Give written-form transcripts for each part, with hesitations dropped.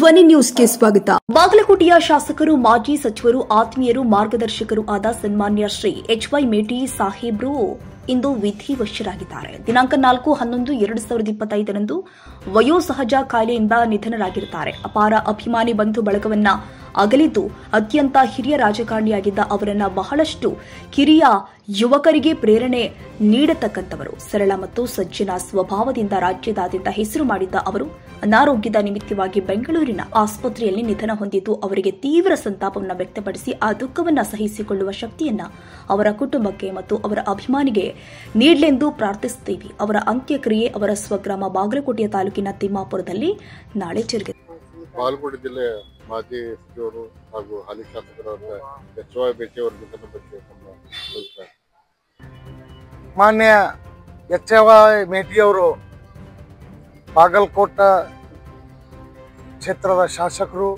ಧ್ವನಿ ನ್ಯೂಸ್ಗೆ ಸ್ವಾಗತ. ಬಾಗಲಕೋಟೆಯ ಶಾಸಕರು, ಮಾಜಿ ಸಚಿವರು, ಆತ್ಮೀಯರು, ಮಾರ್ಗದರ್ಶಕರು ಆದ ಸನ್ಮಾನ್ಯ ಶ್ರೀ ಎಚ್.ವೈ. ಮೇಟಿ ಸಾಹೇಬ್ರು ಇಂದು ವಿಧಿವಶರಾಗಿದ್ದಾರೆ. ದಿನಾಂಕ 4/11/2025 ವಯೋಸಹಜ ಕಾಯಿಲೆಯಿಂದ ನಿಧನರಾಗಿರುತ್ತಾರೆ. ಅಪಾರ ಅಭಿಮಾನಿ ಬಂಧು ಬಳಗವನ್ನ ಅಗಲಿದ್ದು ಅತ್ಯಂತ ಹಿರಿಯ ರಾಜಕಾರಣಿಯಾಗಿದ್ದ ಅವರನ್ನ ಬಹಳಷ್ಟು ಕಿರಿಯ ಯುವಕರಿಗೆ ಪ್ರೇರಣೆ ನೀಡತಕ್ಕಂಥವರು. ಸರಳ ಮತ್ತು ಸಜ್ಜನ ಸ್ವಭಾವದಿಂದ ರಾಜ್ಯದಾದ್ಯಂತ ಹೆಸರು ಮಾಡಿದ್ದ ಅವರು ಅನಾರೋಗ್ಯದ ನಿಮಿತ್ತವಾಗಿ ಬೆಂಗಳೂರಿನ ಆಸ್ಪತ್ರೆಯಲ್ಲಿ ನಿಧನ ಹೊಂದಿದ್ದು ಅವರಿಗೆ ತೀವ್ರ ಸಂತಾಪವನ್ನು ವ್ಯಕ್ತಪಡಿಸಿ ಆ ದುಃಖವನ್ನು ಸಹಿಸಿಕೊಳ್ಳುವ ಶಕ್ತಿಯನ್ನ ಅವರ ಕುಟುಂಬಕ್ಕೆ ಮತ್ತು ಅವರ ಅಭಿಮಾನಿಗೆ ನೀಡಲೆಂದು ಪ್ರಾರ್ಥಿಸುತ್ತೇವೆ. ಅವರ ಅಂತ್ಯಕ್ರಿಯೆ ಅವರ ಸ್ವಗ್ರಾಮ ಬಾಗಲಕೋಟೆಯ ತಾಲೂಕಿನ ತಿಮ್ಮಾಪುರದಲ್ಲಿ ನಾಳೆ ಜರುಗಿದೆ. ಬಾಗಲಕೋಟೆ ಜಿಲ್ಲೆಯ ಮಾಜಿ ಸಚಿವರು ಹಾಗೂ ಹಾಲಿ ಶಾಸಕರಾದ ಎಚ್.ವೈ. ಮೇಟಿ ಅವರ ನಿಧನ ಬಗ್ಗೆ ಮಾನ್ಯ ಎಚ್.ವೈ. ಮೇಟಿ ಅವರು ಬಾಗಲಕೋಟೆ ಕ್ಷೇತ್ರದ ಶಾಸಕರು,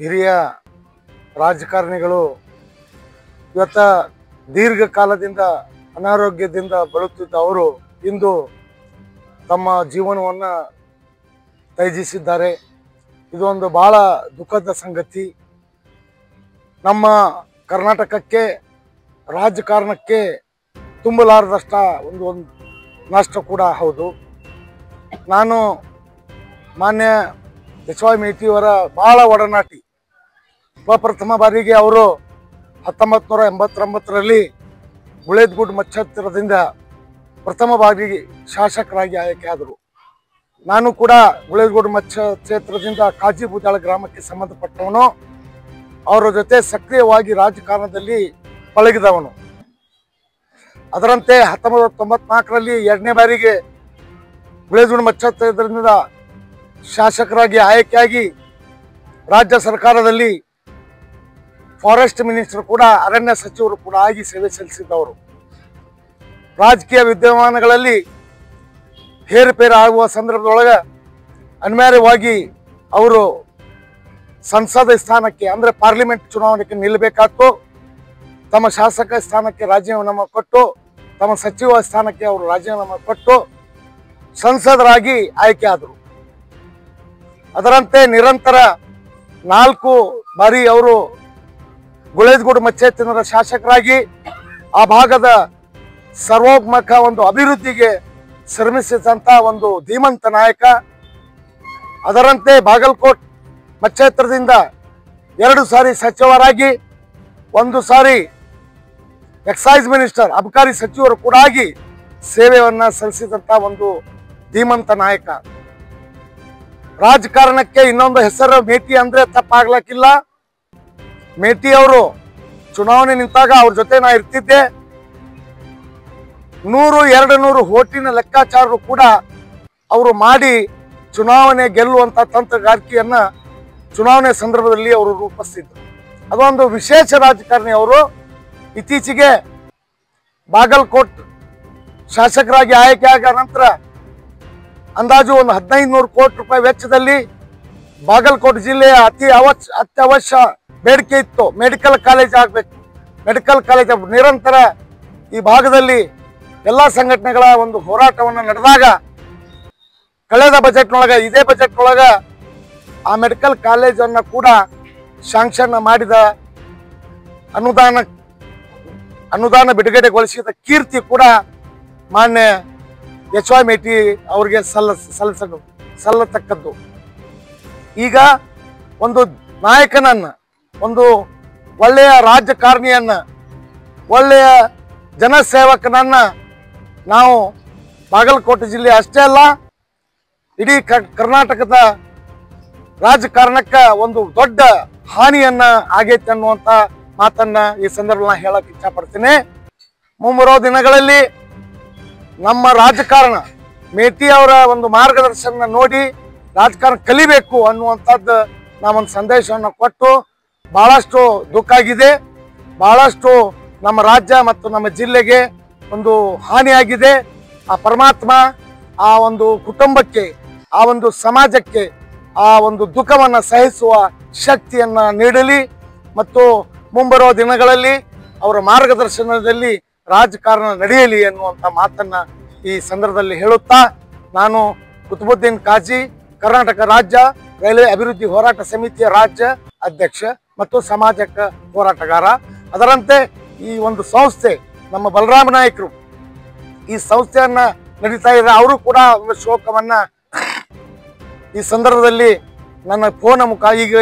ಹಿರಿಯ ರಾಜಕಾರಣಿಗಳು. ಇವತ್ತ ದೀರ್ಘಕಾಲದಿಂದ ಅನಾರೋಗ್ಯದಿಂದ ಬಳಲುತ್ತಿದ್ದ ಅವರು ಇಂದು ತಮ್ಮ ಜೀವನವನ್ನು ತ್ಯಜಿಸಿದ್ದಾರೆ. ಇದೊಂದು ಬಹಳ ದುಃಖದ ಸಂಗತಿ. ನಮ್ಮ ಕರ್ನಾಟಕಕ್ಕೆ, ರಾಜಕಾರಣಕ್ಕೆ ತುಂಬಲಾರದಷ್ಟ ಒಂದು ನಷ್ಟ ಕೂಡ ಹೌದು. ನಾನು ಮಾನ್ಯ ಎಚ್.ವೈ. ಮೇಟಿಯವರ ಬಹಳ ಒಡನಾಟಿ. ಪ್ರಥಮ ಬಾರಿಗೆ ಅವರು 1989ರಲ್ಲಿ ಗುಳೇದಗುಡ್ ಮಚ್ಚತ್ತಿರದಿಂದ ಪ್ರಥಮ ಬಾರಿಗೆ ಶಾಸಕರಾಗಿ ಆಯ್ಕೆಯಾದರು. ನಾನು ಕೂಡ ಗುಳೇದಗುಡ್ ಮಚ್ಚ ಕ್ಷೇತ್ರದಿಂದ ಕಾಜಿಬುದಾಳ ಗ್ರಾಮಕ್ಕೆ ಸಂಬಂಧಪಟ್ಟವನು. ಅವರ ಜೊತೆ ಸಕ್ರಿಯವಾಗಿ ರಾಜಕಾರಣದಲ್ಲಿ ಪಳಗಿದವನು. ಅದರಂತೆ 1994ರಲ್ಲಿ ಎರಡನೇ ಬಾರಿಗೆ ಗುಳೇದಗುಡ್ ಮಚ್ಚ ಕ್ಷೇತ್ರದಿಂದ ಶಾಸಕರಾಗಿ ಆಯ್ಕೆಯಾಗಿ ರಾಜ್ಯ ಸರ್ಕಾರದಲ್ಲಿ ಫಾರೆಸ್ಟ್ ಮಿನಿಸ್ಟರ್ ಕೂಡ, ಅರಣ್ಯ ಸಚಿವರು ಕೂಡ ಆಗಿ ಸೇವೆ ಸಲ್ಲಿಸಿದ್ದವರು. ರಾಜಕೀಯ ವಿದ್ಯಮಾನಗಳಲ್ಲಿ ಹೇರುಪೇರು ಆಗುವ ಸಂದರ್ಭದೊಳಗೆ ಅನಿವಾರ್ಯವಾಗಿ ಅವರು ಸಂಸದ ಸ್ಥಾನಕ್ಕೆ ಅಂದರೆ ಪಾರ್ಲಿಮೆಂಟ್ ಚುನಾವಣೆಗೆ ನಿಲ್ಲಬೇಕಾಯ್ತು. ತಮ್ಮ ಶಾಸಕ ಸ್ಥಾನಕ್ಕೆ ರಾಜೀನಾಮೆ ಕೊಟ್ಟು, ತಮ್ಮ ಸಚಿವ ಸ್ಥಾನಕ್ಕೆ ಅವರು ರಾಜೀನಾಮೆ ಕೊಟ್ಟು ಸಂಸದರಾಗಿ ಆಯ್ಕೆ ಆದರು. ಅದರಂತೆ ನಿರಂತರ 4 ಬಾರಿ ಅವರು ಗುಳೇದಗುಡ್ ಮಚ್ಚೇತ್ತಿನ ಶಾಸಕರಾಗಿ ಆ ಭಾಗದ ಸರ್ವೋನ್ಮುಖ ಒಂದು ಅಭಿವೃದ್ಧಿಗೆ ಶ್ರಮಿಸಿದಂಥ ಒಂದು ಧೀಮಂತ ನಾಯಕ. ಅದರಂತೆ ಬಾಗಲಕೋಟ್ ಮಚ್ಚೇತ್ರದಿಂದ 2 ಸಾರಿ ಸಚಿವರಾಗಿ, 1 ಸಾರಿ ಎಕ್ಸೈಸ್ ಮಿನಿಸ್ಟರ್, ಅಬಕಾರಿ ಸಚಿವರು ಕೂಡ ಆಗಿ ಸೇವೆಯನ್ನು ಸಲ್ಲಿಸಿದಂಥ ಒಂದು ಧೀಮಂತ ನಾಯಕ. ರಾಜಕಾರಣಕ್ಕೆ ಇನ್ನೊಂದು ಹೆಸರು ಮೇಟಿ ಅಂದ್ರೆ ತಪ್ಪಾಗ್ಲಕ್ಕಿಲ್ಲ. ಮೇಟಿ ಅವರು ಚುನಾವಣೆ ನಿಂತಾಗ ಅವ್ರ ಜೊತೆ ನಾ ಇರ್ತಿದ್ದೆ. 100-200 ಓಟಿನ ಲೆಕ್ಕಾಚಾರರು ಕೂಡ ಅವರು ಮಾಡಿ ಚುನಾವಣೆ ಗೆಲ್ಲುವಂಥ ತಂತ್ರಗಾರಿಕೆಯನ್ನ ಚುನಾವಣೆ ಸಂದರ್ಭದಲ್ಲಿ ಅವರು ರೂಪಿಸ್ತಿದ್ರು. ಅದೊಂದು ವಿಶೇಷ ರಾಜಕಾರಣಿ. ಅವರು ಇತ್ತೀಚೆಗೆ ಬಾಗಲಕೋಟ್ ಶಾಸಕರಾಗಿ ಆಯ್ಕೆಯಾದ ನಂತರ ಅಂದಾಜು ಒಂದು 1500 ಕೋಟಿ ರೂಪಾಯಿ ವೆಚ್ಚದಲ್ಲಿ ಬಾಗಲಕೋಟೆ ಜಿಲ್ಲೆಯ ಅತ್ಯವಶ್ಯ ಬೇಡಿಕೆ ಇತ್ತು. ಮೆಡಿಕಲ್ ಕಾಲೇಜ್ ಆಗಬೇಕು. ಮೆಡಿಕಲ್ ಕಾಲೇಜ್ ನಿರಂತರ ಈ ಭಾಗದಲ್ಲಿ ಎಲ್ಲ ಸಂಘಟನೆಗಳ ಒಂದು ಹೋರಾಟವನ್ನು ನಡೆದಾಗ ಕಳೆದ ಬಜೆಟ್ನೊಳಗೆ, ಇದೇ ಬಜೆಟ್ನೊಳಗೆ ಆ ಮೆಡಿಕಲ್ ಕಾಲೇಜನ್ನು ಕೂಡ ಶಾಂಕ್ಷನ್ ಮಾಡಿದ, ಅನುದಾನ ಬಿಡುಗಡೆಗೊಳಿಸಿದ ಕೀರ್ತಿ ಕೂಡ ಮಾನ್ಯ ಎಚ್.ವೈ. ಮೇಟಿ ಅವರಿಗೆ ಸಲ್ಲತಕ್ಕದ್ದು. ಈಗ ಒಂದು ನಾಯಕನನ್ನ, ಒಂದು ಒಳ್ಳೆಯ ರಾಜಕಾರಣಿಯನ್ನ, ಒಳ್ಳೆಯ ಜನಸೇವಕನನ್ನ ನಾವು ಬಾಗಲಕೋಟೆ ಜಿಲ್ಲೆ ಅಷ್ಟೇ ಅಲ್ಲ, ಇಡೀ ಕರ್ನಾಟಕದ ರಾಜಕಾರಣಕ್ಕೆ ಒಂದು ದೊಡ್ಡ ಹಾನಿಯನ್ನ ಆಗೈತೆ ಅನ್ನುವಂಥ ಮಾತನ್ನ ಈ ಸಂದರ್ಭದಲ್ಲಿ ಹೇಳಕ್ ಇಚ್ಛಪಡ್ತೀನಿ. ಮುಂಬರುವ ದಿನಗಳಲ್ಲಿ ನಮ್ಮ ರಾಜಕಾರಣ ಮೇಟಿ ಅವರ ಒಂದು ಮಾರ್ಗದರ್ಶನ ನೋಡಿ ರಾಜಕಾರಣ ಕಲಿಬೇಕು ಅನ್ನುವಂಥದ್ದು ನಾವೊಂದು ಸಂದೇಶವನ್ನು ಕೊಟ್ಟು, ಬಹಳಷ್ಟು ದುಃಖ ಆಗಿದೆ. ಬಹಳಷ್ಟು ನಮ್ಮ ರಾಜ್ಯ ಮತ್ತು ನಮ್ಮ ಜಿಲ್ಲೆಗೆ ಒಂದು ಹಾನಿಯಾಗಿದೆ. ಆ ಪರಮಾತ್ಮ ಆ ಒಂದು ಕುಟುಂಬಕ್ಕೆ, ಆ ಒಂದು ಸಮಾಜಕ್ಕೆ ಆ ಒಂದು ದುಃಖವನ್ನು ಸಹಿಸುವ ಶಕ್ತಿಯನ್ನ ನೀಡಲಿ ಮತ್ತು ಮುಂಬರುವ ದಿನಗಳಲ್ಲಿ ಅವರ ಮಾರ್ಗದರ್ಶನದಲ್ಲಿ ರಾಜಕಾರಣ ನಡೆಯಲಿ ಎನ್ನುವಂಥ ಮಾತನ್ನ ಈ ಸಂದರ್ಭದಲ್ಲಿ ಹೇಳುತ್ತಾ, ನಾನು ಕುತುಬುದ್ದೀನ್ ಕಾಜಿ, ಕರ್ನಾಟಕ ರಾಜ್ಯ ರೈಲ್ವೆ ಅಭಿವೃದ್ಧಿ ಹೋರಾಟ ಸಮಿತಿಯ ರಾಜ್ಯ ಅಧ್ಯಕ್ಷ ಮತ್ತು ಸಮಾಜಕ ಹೋರಾಟಗಾರ. ಅದರಂತೆ ಈ ಒಂದು ಸಂಸ್ಥೆ ನಮ್ಮ ಬಲರಾಮ ನಾಯಕರು ಈ ಸಂಸ್ಥೆಯನ್ನ ನಡೀತಾ ಇದ್ದಾರೆ. ಅವರು ಕೂಡ ಶೋಕವನ್ನ ಈ ಸಂದರ್ಭದಲ್ಲಿ ನನ್ನ ಫೋನ್ ಮುಖ, ಈಗ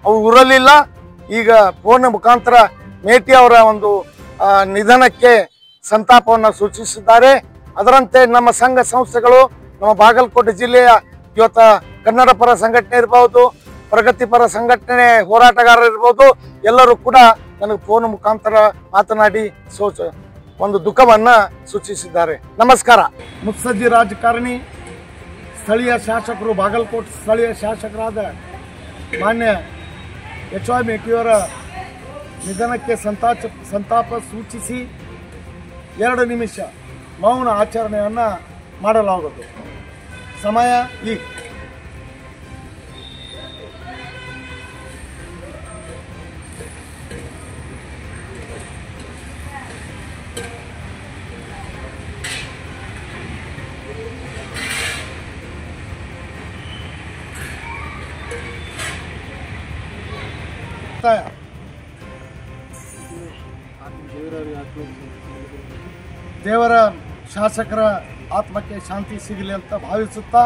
ಅವ್ರು ಊರಲ್ಲಿಲ್ಲ, ಈಗ ಫೋನ್ ಮುಖಾಂತರ ಮೇಟಿ ಅವರ ಒಂದು ನಿಧನಕ್ಕೆ ಸಂತಾಪವನ್ನು ಸೂಚಿಸಿದ್ದಾರೆ. ಅದರಂತೆ ನಮ್ಮ ಸಂಘ ಸಂಸ್ಥೆಗಳು, ನಮ್ಮ ಬಾಗಲಕೋಟೆ ಜಿಲ್ಲೆಯ ಇವತ್ತ ಕನ್ನಡ ಪರ ಸಂಘಟನೆ ಇರ್ಬೋದು, ಪ್ರಗತಿಪರ ಸಂಘಟನೆ ಹೋರಾಟಗಾರರು ಇರ್ಬೋದು, ಎಲ್ಲರೂ ಕೂಡ ನನಗೆ ಫೋನ್ ಮುಖಾಂತರ ಮಾತನಾಡಿ ಒಂದು ದುಃಖವನ್ನ ಸೂಚಿಸಿದ್ದಾರೆ. ನಮಸ್ಕಾರ. ಮುತ್ಸಜ್ಜಿ ರಾಜಕಾರಣಿ, ಸ್ಥಳೀಯ ಶಾಸಕರು, ಬಾಗಲಕೋಟೆ ಸ್ಥಳೀಯ ಶಾಸಕರಾದ ಮಾನ್ಯ HY ಮೇಟಿಯವರ ನಿಧನಕ್ಕೆ ಸಂತಾಪ ಸೂಚಿಸಿ 2 ನಿಮಿಷ ಮೌನ ಆಚರಣೆಯನ್ನು ಮಾಡಲಾಗುವುದು. ಸಮಯ ಈಗ. ದೇವರ ಶಾಸಕರ ಆತ್ಮಕ್ಕೆ ಶಾಂತಿ ಸಿಗಲಿ ಅಂತ ಭಾವಿಸುತ್ತಾ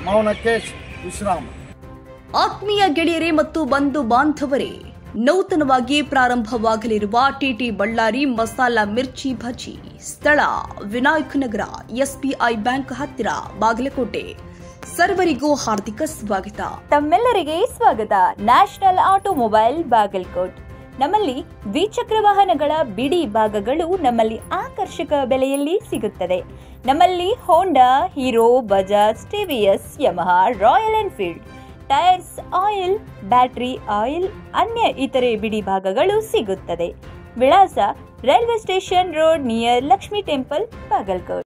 ಮೌನಕ್ಕೆ ವಿಶ್ರಾಮ. ಆತ್ಮೀಯ ಗೆಳೆಯರೇ ಮತ್ತು ಬಂಧು ಬಾಂಧವರೇ, ನೂತನವಾಗಿ ಪ್ರಾರಂಭವಾಗಲಿರುವ ಟಿಟಿ ಬಳ್ಳಾರಿ ಮಸಾಲಾ ಮಿರ್ಚಿ ಭಜಿ, ಸ್ಥಳ ವಿನಾಯಕ ನಗರ, SBI ಬ್ಯಾಂಕ್ ಹತ್ತಿರ, ಬಾಗಲಕೋಟೆ. ಸರ್ವರಿಗೂ ಹಾರ್ದಿಕ ಸ್ವಾಗತ. ತಮ್ಮೆಲ್ಲರಿಗೆ ಸ್ವಾಗತ. National automobile Bagalkot. ನಮ್ಮಲ್ಲಿ ದ್ವಿಚಕ್ರ ವಾಹನಗಳ ಬಿಡಿ ಭಾಗಗಳು ನಮ್ಮಲ್ಲಿ ಆಕರ್ಷಕ ಬೆಲೆಯಲ್ಲಿ ಸಿಗುತ್ತದೆ. ನಮ್ಮಲ್ಲಿ Honda, Hero, Bajaj, TVS, Yamaha, Royal Enfield, tyres, oil, battery oil, ಅನ್ಯ ಇತರೆ ಬಿಡಿ ಭಾಗಗಳು ಸಿಗುತ್ತದೆ. ವಿಳಾಸ railway station road near Lakshmi temple, Bagalkot.